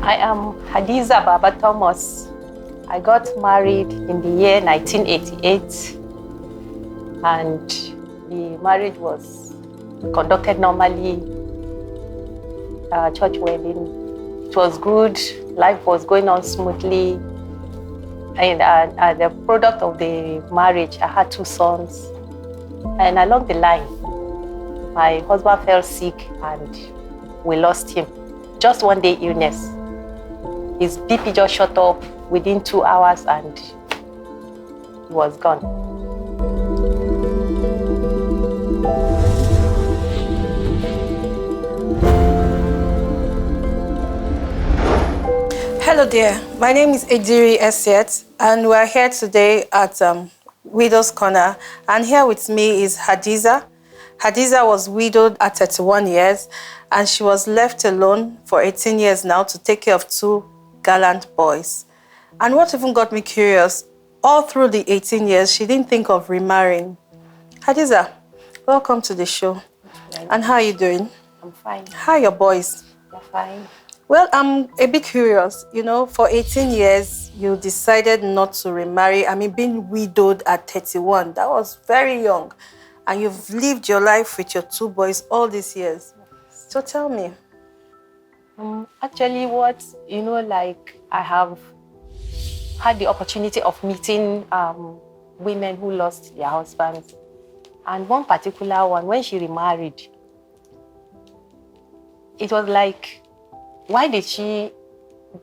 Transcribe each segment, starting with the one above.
I am Hadiza Baba-Thomas. I got married in the year 1988, and the marriage was conducted normally, church wedding. It was good, life was going on smoothly, and the product of the marriage, I had 2 sons. And along the line, my husband fell sick and we lost him. Just one day illness. His BP just shot up within 2 hours and he was gone. Hello there, my name is Edirin Essiet and we're here today at Widow's Corner, and here with me is Hadiza. Hadiza was widowed at 31 years and she was left alone for 18 years now to take care of 2 gallant boys. And what even got me curious, all through the 18 years, she didn't think of remarrying. Hadiza, welcome to the show. And how are you doing? I'm fine. How are your boys? They're fine. Well, I'm a bit curious. You know, for 18 years, you decided not to remarry. I mean, being widowed at 31, that was very young. And you've lived your life with your 2 boys all these years. So tell me. Actually, I have had the opportunity of meeting women who lost their husbands. And one particular one, when she remarried, it was like, why did she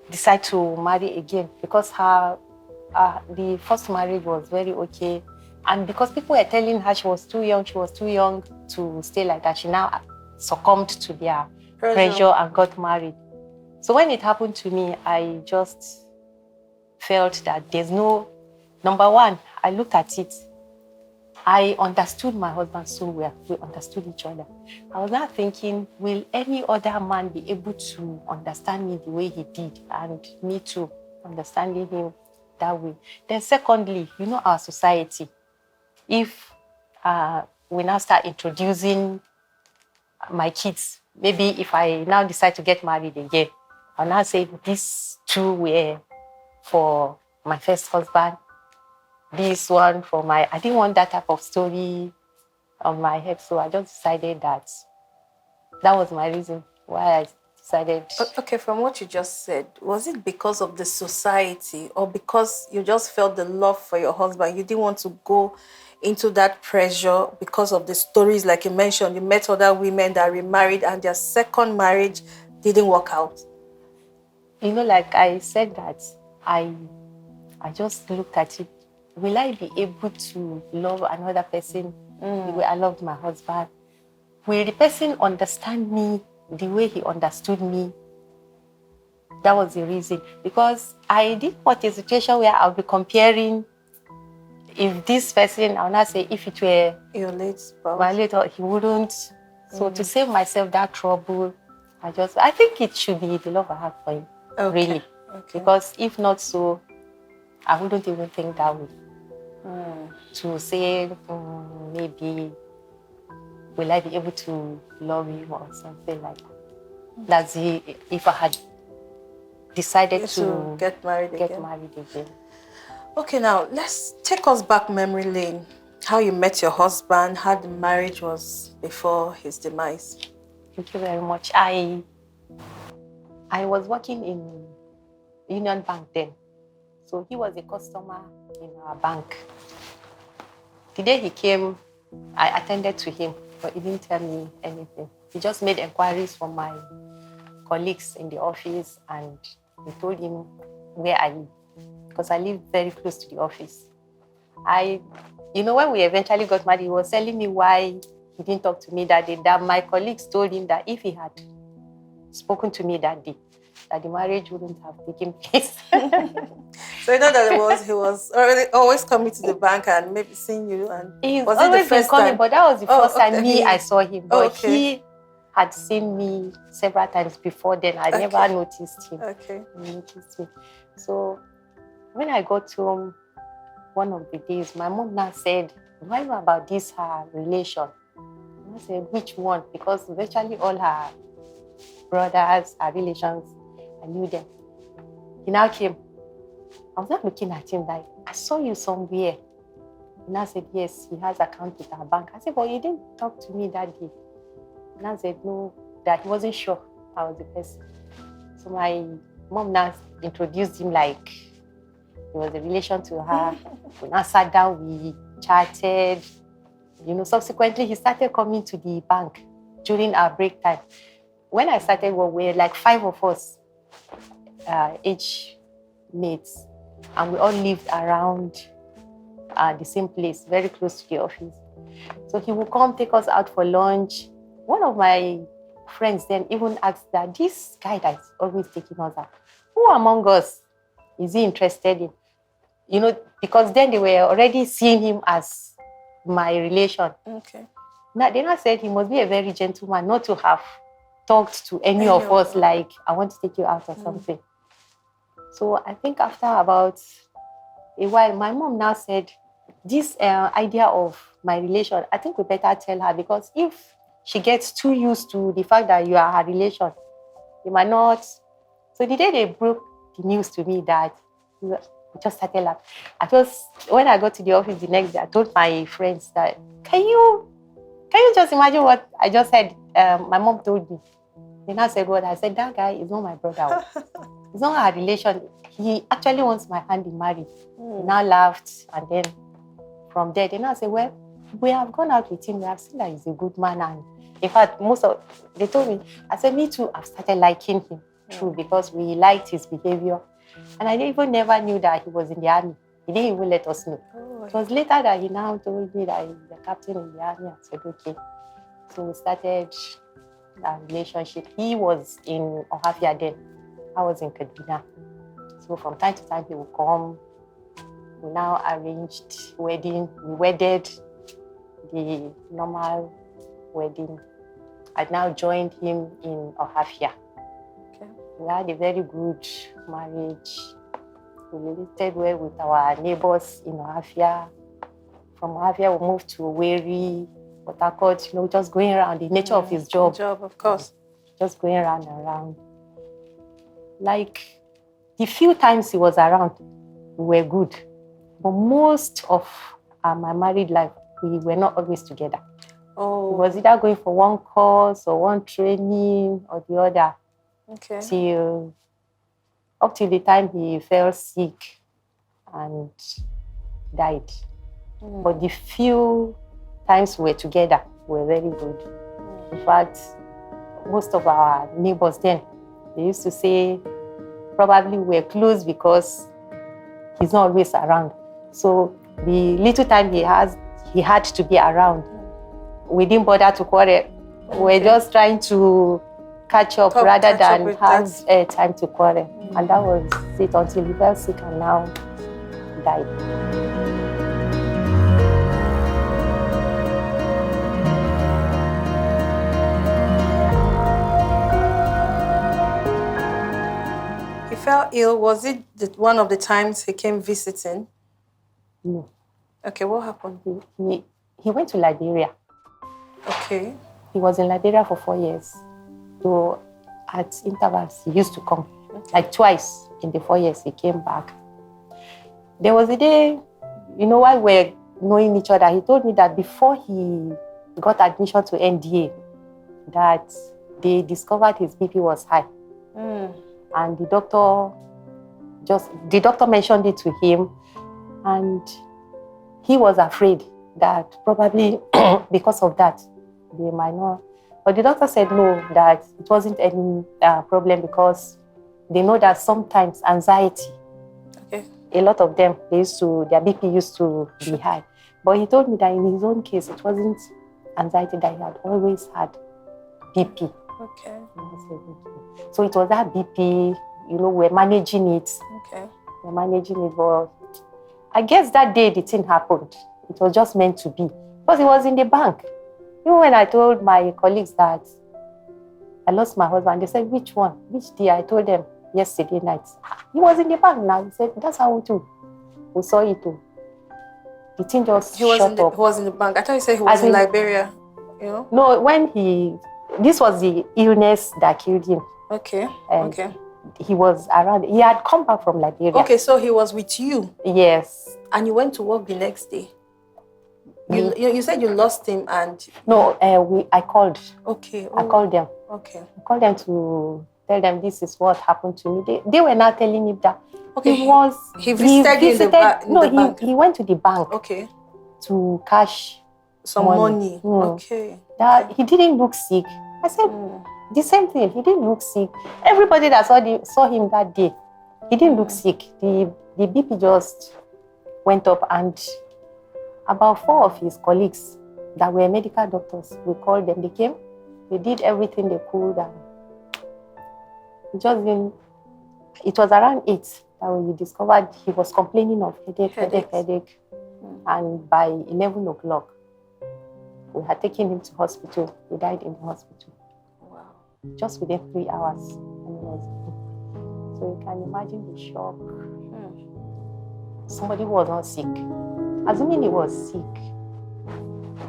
decide to marry again? Because the first marriage was very okay. And because people were telling her she was too young to stay like that, she now succumbed to their pressure and got married. So when it happened to me, I just felt that there's no, number one, I looked at it. I understood my husband so well. We understood each other. I was not thinking, will any other man be able to understand me the way he did, and me too, understanding him that way. Then secondly, you know our society. If we now start introducing my kids, maybe if I now decide to get married again, I'll now say these 2 were for my first husband, this one for my... I didn't want that type of story on my head, so I just decided that was my reason why I decided. Okay, from what you just said, was it because of the society or because you just felt the love for your husband? You didn't want to go into that pressure because of the stories, like you mentioned, you met other women that remarried and their second marriage didn't work out? You know, like I said that, I just looked at it. Will I be able to love another person the way I loved my husband? Will the person understand me the way he understood me? That was the reason. Because I didn't want a situation where I'll be comparing. If this person, I'll not say if it were your late spouse, my late, he wouldn't. So to save myself that trouble, I think it should be the love I have for him, really. Okay. Because if not so, I wouldn't even think that way. To say, maybe, will I be able to love him or something like that. That's if I had decided to get married again. Okay, now let's take us back memory lane. How you met your husband, how the marriage was before his demise. Thank you very much. I was working in Union Bank then. So he was a customer in our bank. The day he came, I attended to him, but he didn't tell me anything. He just made inquiries from my colleagues in the office, and he told him where I live, because I live very close to the office. When we eventually got married, he was telling me why he didn't talk to me that day, that my colleagues told him that if he had spoken to me that day, that the marriage wouldn't have taken place. So you know that he was always coming to the bank and maybe seeing you, and he's was always it the first been coming, time? but that was the first time I saw him. But he had seen me several times before then. I never noticed him. He noticed me. So when I got home one of the days, my mom now said, "Do I know about this her relation?" And I said, "Which one?" Because virtually all her brothers, her relations I knew them. He now came. I was not looking at him like, I saw you somewhere. He now said, yes, he has account with our bank. I said, but you didn't talk to me that day. He now said, no, that he wasn't sure I was the person. So my mom now introduced him like he was a relation to her. We now sat down, we chatted. Subsequently, he started coming to the bank during our break time. When I started, we were like 5 of us, age mates, and we all lived around the same place, very close to the office. So he would come take us out for lunch. One of my friends then even asked that this guy that's always taking us out, who among us is he interested in? Because then they were already seeing him as my relation. Okay. Now they now said he must be a very gentleman not to have talked to any of us like, I want to take you out or something. So I think after about a while, my mom now said, this idea of my relation, I think we better tell her, because if she gets too used to the fact that you are her relation, you might not. So the day they broke the news to me that we just started laughing. When I got to the office the next day, I told my friends that, can you just imagine what I just said? My mom told me. They now said what? I said, that guy is not my brother. It's not our relation. He actually wants my hand in marriage. He now laughed, and then from there, they now say, well, we have gone out with him. We have seen that he's a good man. And in fact, they told me, I said, me too, I've started liking him, true, because we liked his behavior. And I even never knew that he was in the army. He didn't even let us know. It was later that he now told me that he's the captain in the army. I said, okay. So we started our relationship. He was in Ohafia then. I was in Kaduna. So from time to time, he would come. We now arranged wedding. We wedded, the normal wedding. I now joined him in Ohafia. Okay. We had a very good marriage. We related well with our neighbors in Ohafia. From Ohafia, we moved to Weri, Port Harcourt, just going around, the nature of his job. Job, of course. Just going around and around. Like, the few times he was around, we were good. But most of my married life, we were not always together. Oh. He was either going for one course or one training or the other. Okay. Up till the time he fell sick and died. But the few times we were together, we were very good. In fact, most of our neighbors then, they used to say, probably we're close because he's not always around. So the little time he had to be around, we didn't bother to quarrel. Okay. We're just trying to catch up rather than have time to quarrel. And that was it until he fell sick and now died. He fell ill. Was it one of the times he came visiting? No. Okay, what happened? He went to Liberia. Okay. He was in Liberia for 4 years. So at intervals, he used to come. Okay. Like twice in the 4 years, he came back. There was a day, while we're knowing each other, he told me that before he got admission to NDA, that they discovered his BP was high. And the doctor mentioned it to him, and he was afraid that probably because of that, they might not. But the doctor said no, that it wasn't any problem because they know that sometimes anxiety, a lot of them, their BP used to be high. But he told me that in his own case, it wasn't anxiety, that he had always had BP. Okay. So it was that BP, we're managing it. Okay. We're managing it, but I guess that day the thing happened. It was just meant to be. Because he was in the bank. Even when I told my colleagues that I lost my husband, they said, which one? Which day? I told them yesterday night. He was in the bank now. He said, that's how we saw it too. The thing just shut up. He was in the bank. I thought you said he was in Liberia. No, this was the illness that killed him. Okay. he was around. He had come back from Liberia. Okay, so he was with you. Yes. And you went to work the next day. You said you lost him and... No, I called. Okay. I called them. Okay. I called them to tell them this is what happened to me. They were not telling me that. Okay. He visited you in the bank? He went to the bank. Okay. To cash some money. Okay. That he didn't look sick. I said the same thing. He didn't look sick. Everybody that saw him that day, he didn't look sick. The BP just went up, and about 4 of his colleagues that were medical doctors, we called them. They came. They did everything they could, and it was around 8 that we discovered he was complaining of headache. And by 11 o'clock, we had taken him to hospital. He died in the hospital. Wow. Just within 3 hours. So you can imagine the shock. Somebody who was not sick. Assuming he was sick,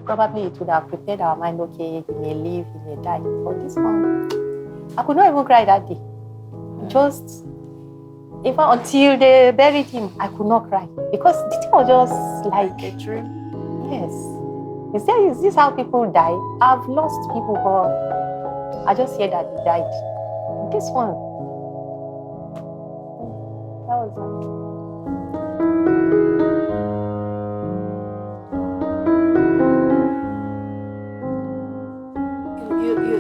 probably it would have prepared our mind, okay, he may live, he may die. But this one, I could not even cry that day. Just, even until they buried him, I could not cry. Because the thing was just like a dream. Yes. He said, is this how people die? I've lost people, but I just hear that he died. This one, that was it.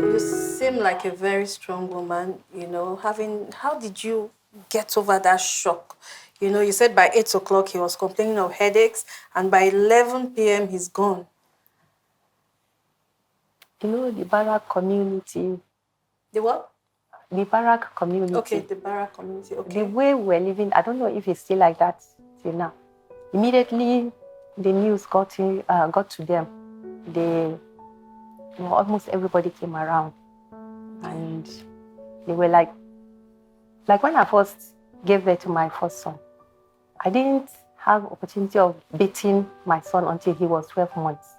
You seem like a very strong woman, how did you get over that shock? You said by 8 o'clock he was complaining of headaches, and by 11 p.m. he's gone. The barrack community. The what? The barrack community. Okay, the barrack community, okay. The way we're living, I don't know if it's still like that till now. Immediately, the news got to them. Almost everybody came around. And they were like when I first gave birth to my first son, I didn't have opportunity of bathing my son until he was 12 months.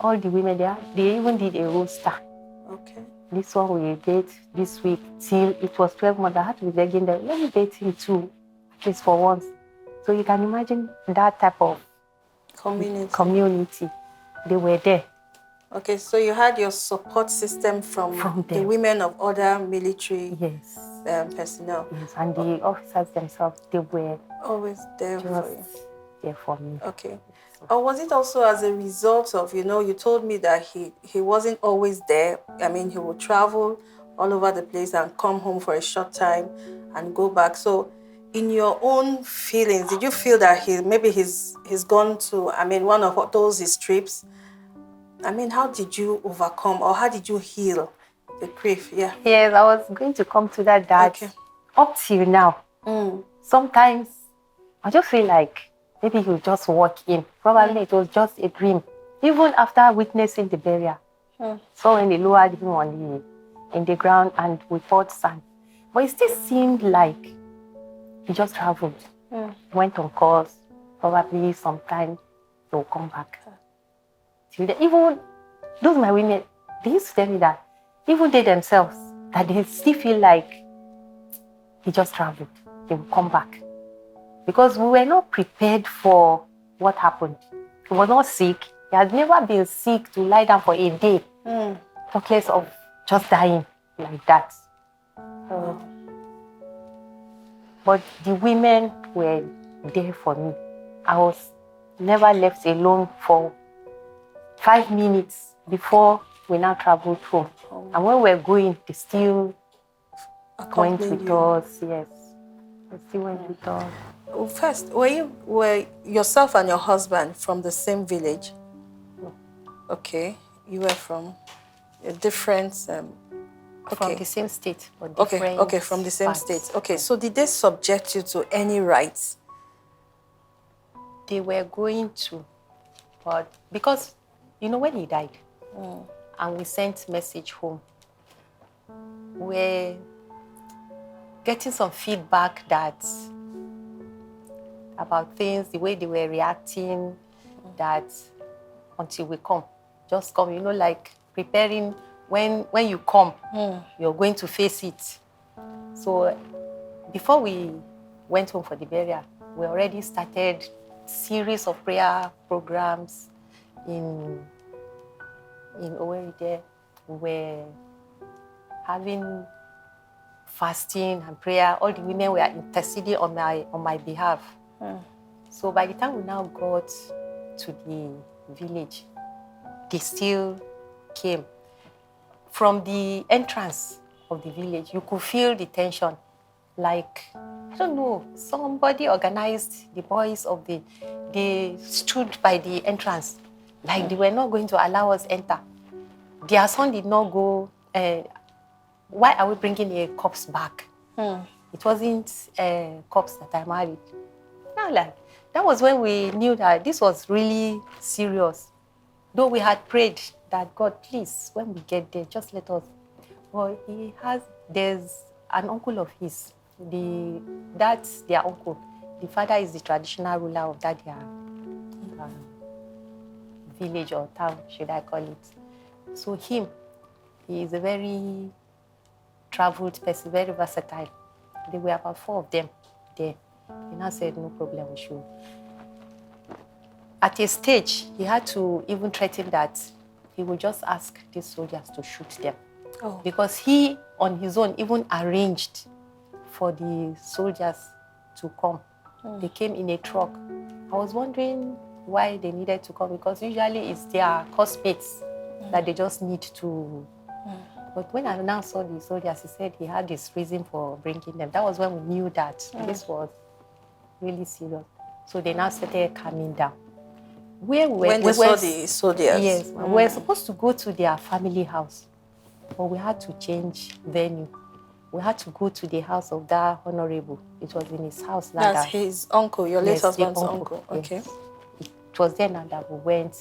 All the women there, they even did a roster. Okay. This one will bathe this week till it was 12 months. I had to be begging them, let me bathe him too, at least for once. So you can imagine that type of community. They were there. Okay, so you had your support system from the women of other military personnel. Yes, and the officers themselves, they were always there for you. There for me. Okay. Or was it also as a result of, you told me that he wasn't always there. I mean, he would travel all over the place and come home for a short time and go back. So in your own feelings, did you feel that he's gone to, one of those his trips? How did you overcome, or how did you heal the grief? Yeah. Yes, I was going to come to that. Okay. Up till now, sometimes I just feel like maybe he'll just walk in. Probably it was just a dream. Even after witnessing the burial. So when they lowered him in the ground and we poured sand. But it still seemed like he just traveled. Went on course. Probably sometime he'll come back. Even those my women, they used to tell me that even they themselves, that they still feel like he just traveled. He will come back. Because we were not prepared for what happened. He was not sick. He had never been sick to lie down for a day. Talk less of just dying like that. But the women were there for me. I was never left alone for 5 minutes before we now traveled home. And when we were going, they still went with us. Yes, they still went with us. Well, first, were yourself and your husband from the same village? No. Okay, you were from a different... From the same state, but different Okay, from the same state. Okay, so did they subject you to any rights? They were going to, but because, when he died, and we sent message home, we're getting some feedback about things, the way they were reacting, that until we come, just come, like preparing when you come, you're going to face it. So before we went home for the burial, we already started series of prayer programs in Owerri there. We were having fasting and prayer. All the women were interceding on my behalf. So by the time we now got to the village, they still came. From the entrance of the village, you could feel the tension. Like, I don't know, somebody organized the boys of they stood by the entrance. Like they were not going to allow us enter. Their son did not go. Why are we bringing a corpse back? It wasn't a corpse that I married. Now, like, that was when we knew that this was really serious. Though we had prayed that, God, please, when we get there, just let us. Well, there's an uncle of his. That's their uncle. The father is the traditional ruler of that their village or town, should I call it. So he is a very traveled person, very versatile. There were about 4 of them there. He now said, no problem, we should. At a stage, he had to even threaten that he would just ask these soldiers to shoot them. Because he, on his own, even arranged for the soldiers to come. They came in a truck. I was wondering why they needed to come, because usually it's their housemates that they just need to. But when I now saw the soldiers, he said he had this reason for bringing them. That was when we knew that this was really serious. So they now started calming down. When they saw the soldiers? Yes. We were supposed to go to their family house, but we had to change venue. We had to go to the house of that honorable. It was in his house now. That's his uncle, your late husband's uncle. Okay. Yes. It was then that we went.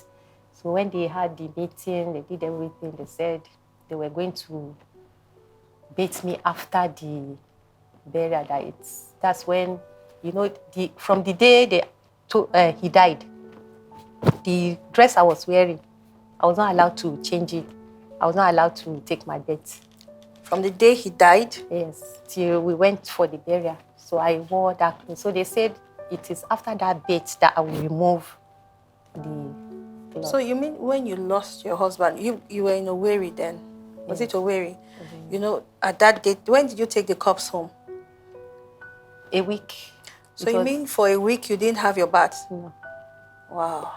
So when they had the meeting, they did everything. They said they were going to bait me after the burial. That's when, from the day he died, the dress I was wearing, I was not allowed to change it. I was not allowed to take my bet. From the day he died? Yes, till we went for the burial. So I wore that clothes. So they said it is after that bet that I will remove the cloth. So you mean when you lost your husband, you were in Owerri then? Was it Owerri? At that date, when did you take the corpse home? A week. So you mean for a week you didn't have your bath? No. Wow.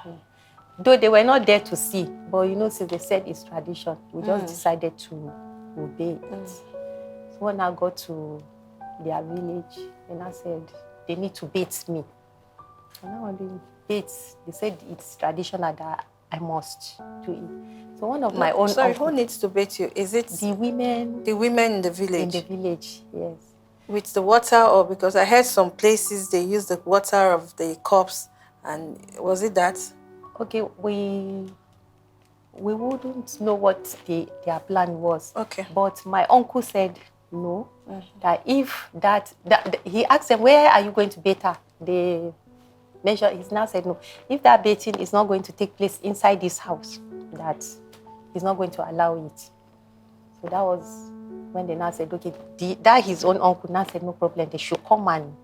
Though they were not there to see, but since they said it's tradition, we just decided to obey it. So when I got to their village, and I said, they need to bathe me. And now they bathe. They said it's traditional that I must do it. So one of my own... Sorry, who needs to bathe you? Is it... The women... The women in the village? In the village, yes. With the water, or because I heard some places they use the water of the corpse, and was it that? Okay, we wouldn't know what their plan was. Okay. But my uncle said no, that if that he asked them, where are you going to bathe her? They measured, he's now said no. If that bathing is not going to take place inside this house, that he's not going to allow it. So that was when they now said, okay, that his own uncle now said, no problem, they should come, and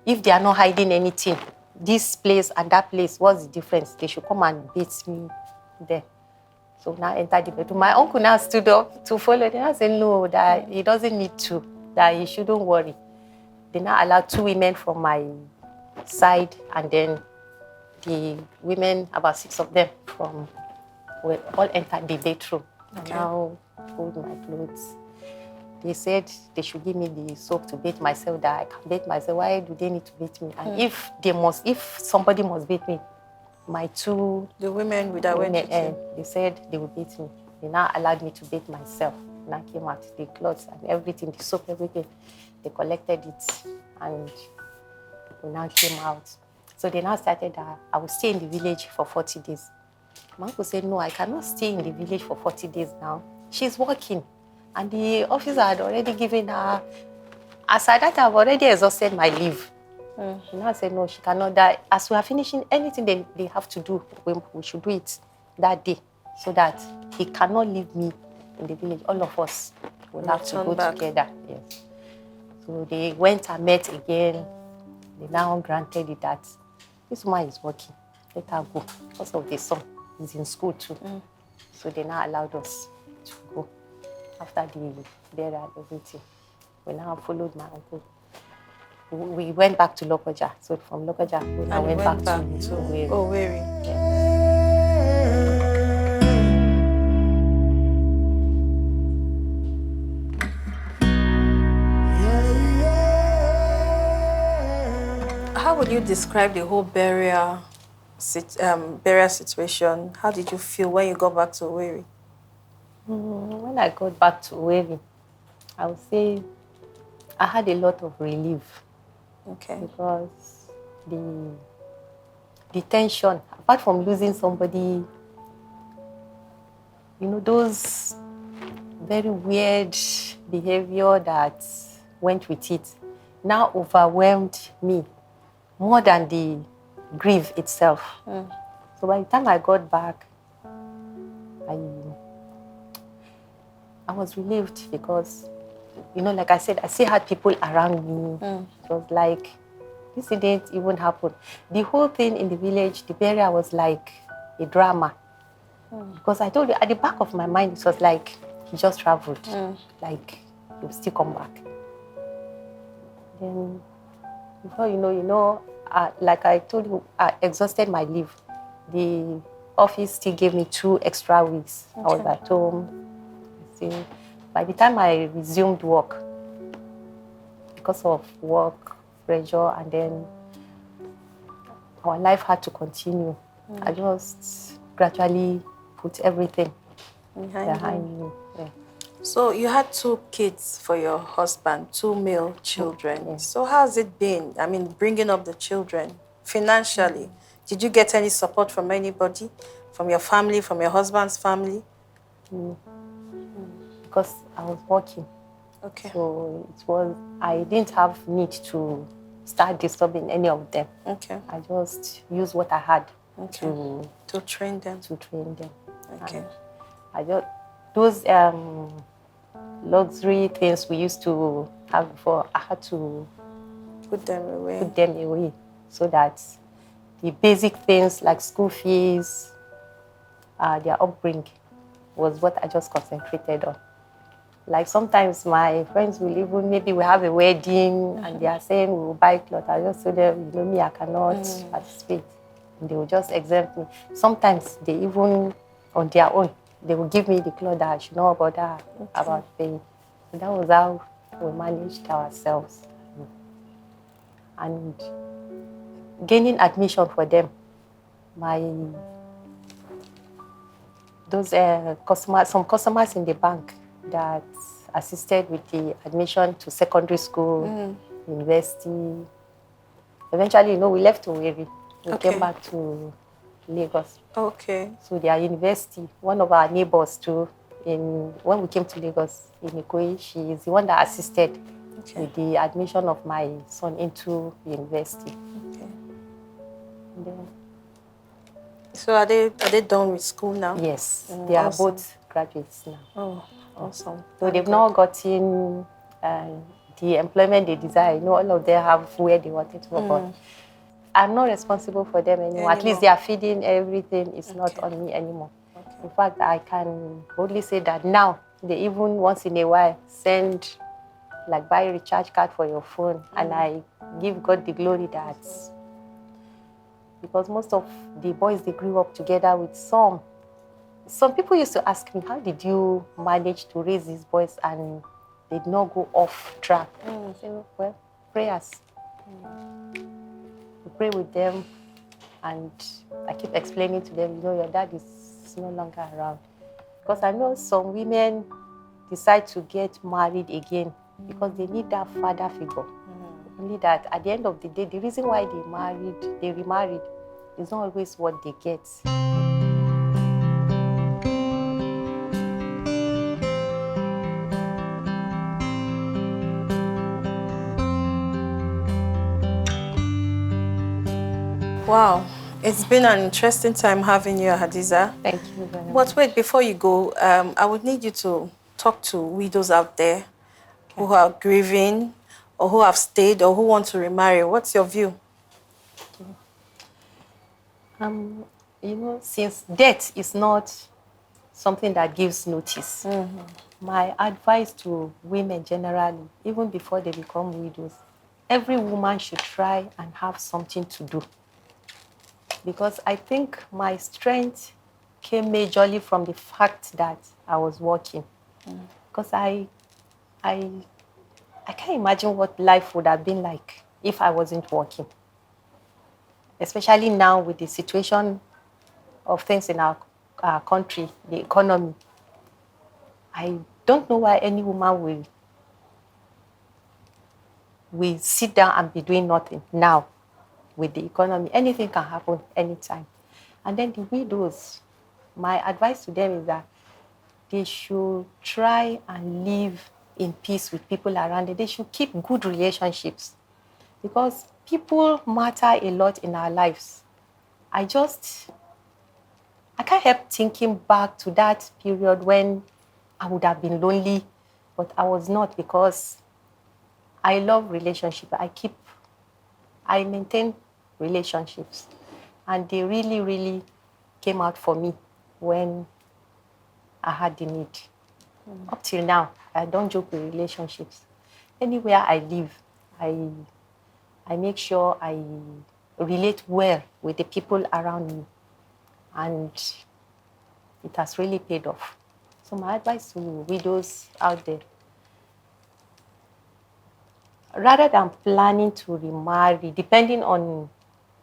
if they are not hiding anything, this place and that place, what's the difference? They should come and bathe me there. So now enter the bedroom. My uncle now stood up to follow them. I said, no, that he doesn't need to, that he shouldn't worry. They now allowed 2 women from my side, and then the women, about 6 of them, all entered the bedroom. Okay. And now pulled my clothes. They said they should give me the soap to bathe myself, that I can bathe myself. Why do they need to bathe me? And if somebody must bathe me, my 2... The women with that went they said they would bathe me. They now allowed me to bathe myself. And I came out, the clothes and everything, the soap, everything. They collected it, and we now came out. So they now started that I will stay in the village for 40 days. My uncle said, no, I cannot stay in the village for 40 days now. She's working. And the officer had already given her, as at that time, I've already exhausted my leave. And I said, no, she cannot die. As we are finishing anything they have to do, we should do it that day, so that he cannot leave me in the village. All of us will have to go together. Yes. So they went and met again. They now granted it that this woman is working. Let her go because of the son. He's in school too. So they now allowed us to go after the burial and everything. We now followed my uncle. We went back to Lokoja. So from Lokoja, we now went back to Owerri. Owerri. How would you describe the whole burial situation? How did you feel when you got back to Owerri? When I got back to Owerri, I would say I had a lot of relief. Okay. Because the tension, apart from losing somebody, those very weird behavior that went with it now overwhelmed me more than the grief itself. So by the time I got back, I was relieved because, like I said, I still had people around me. It was like, this didn't even happen. The whole thing in the village, the burial was like a drama. Because I told you, at the back of my mind, it was like, he just traveled. Like, he'll still come back. Then, before you know, like I told you, I exhausted my leave. The office still gave me 2 extra weeks. I was at home. By the time I resumed work, because of work pressure, and then our life had to continue, I just gradually put everything behind me. Yeah. So you had 2 kids for your husband, 2 male children. Yeah. So how's it been? I mean, bringing up the children financially. Did you get any support from anybody? From your family, from your husband's family? Because I was working. Okay. So I didn't have need to start disturbing any of them. Okay. I just used what I had to train them. Okay. And those luxury things we used to have before, I had to put them away so that the basic things like school fees, their upbringing was what I just concentrated on. Like sometimes my friends will even, maybe we have a wedding and they are saying we will buy clothes. I just tell them, me, I cannot participate. And they will just exempt me. Sometimes they even, on their own, they will give me the clothes that I should know about paying. So that was how we managed ourselves. And gaining admission for them, some customers in the bank that assisted with the admission to secondary school, university. Eventually, we left Owerri. We came back to Lagos. Okay. So their university, one of our neighbors too, when we came to Lagos, in Ikoyi, she is the one that assisted with the admission of my son into university. Okay. And then, so are they done with school now? Yes, they are both graduates now. Oh, awesome. So they've now gotten the employment they desire. All of them have where they wanted to work. But I'm not responsible for them anymore. At least they are feeding everything. It's not on me anymore. Okay. In fact, I can boldly say that now they even once in a while send, like, buy a recharge card for your phone. And I give God the glory that, because most of the boys, they grew up together with some people used to ask me, how did you manage to raise these boys and they did not go off track? I say, well, prayers. We pray with them, and I keep explaining to them, your dad is no longer around. Because I know some women decide to get married again because they need that father figure. Only that at the end of the day, the reason why they remarried is not always what they get. Wow, it's been an interesting time having you, Hadiza. Thank you very much. But wait, before you go, I would need you to talk to widows out there who are grieving, or who have stayed or who want to remarry? What's your view? You know, since death is not something that gives notice, my advice to women generally, even before they become widows, every woman should try and have something to do. Because I think my strength came majorly from the fact that I was working. Because I can't imagine what life would have been like if I wasn't working. Especially now with the situation of things in our country, the economy. I don't know why any woman will sit down and be doing nothing now with the economy. Anything can happen anytime. And then the widows, my advice to them is that they should try and live in peace with people around them. They should keep good relationships because people matter a lot in our lives. I can't help thinking back to that period when I would have been lonely, but I was not because I love relationships. I maintain relationships. And they really, really came out for me when I had the need. Up till now, I don't joke with relationships. Anywhere I live, I make sure I relate well with the people around me. And it has really paid off. So my advice to widows out there, rather than planning to remarry, depending on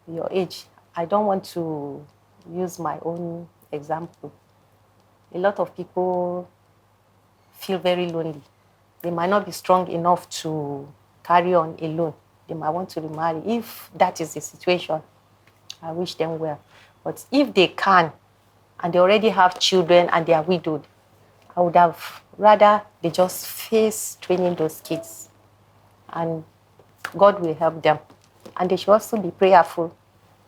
your age, I don't want to use my own example. A lot of people feel very lonely. They might not be strong enough to carry on alone. They might want to remarry. If that is the situation, I wish them well. But if they can, and they already have children and they are widowed, I would have rather they just face training those kids. And God will help them. And they should also be prayerful.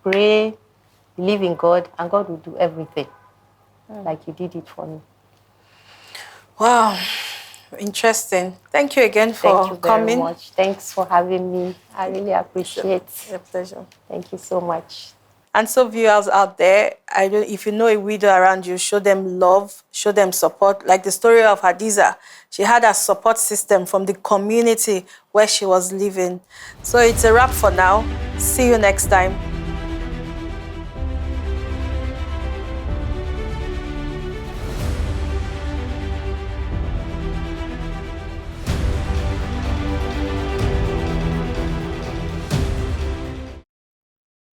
Pray, believe in God, and God will do everything like you did it for me. Wow, interesting. Thank you again for coming. Thank you very much. Thanks for having me. I really appreciate it. It's a pleasure. Thank you so much. And so viewers out there, if you know a widow around you, show them love, show them support. Like the story of Hadiza, she had a support system from the community where she was living. So it's a wrap for now. See you next time.